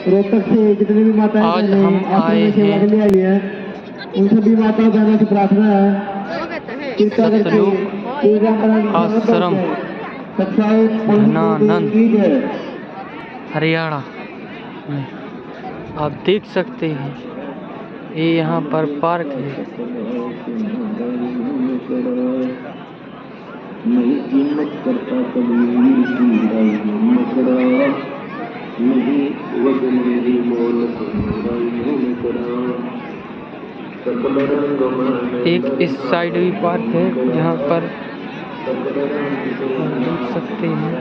रोहतक से जितनी भी माताएं आज बहनें हम आश्रम आए में सेवा हैं के लिए आई हैं, उन सभी माता बहनों से प्रार्थना है कृपया करके सतलुक पूजा कराने की जगह पर आश्रम जाए। सच्चाई धनानंद की जय। हरियाणा में आप देख सकते हैं ये यहाँ पर पार्क है। नहीं कीमत करता कबीर की मकड़ा, नहीं वजन मेरी मोल एक इस साइड भी पार्क है जहाँ पर आप देख सकते हैं।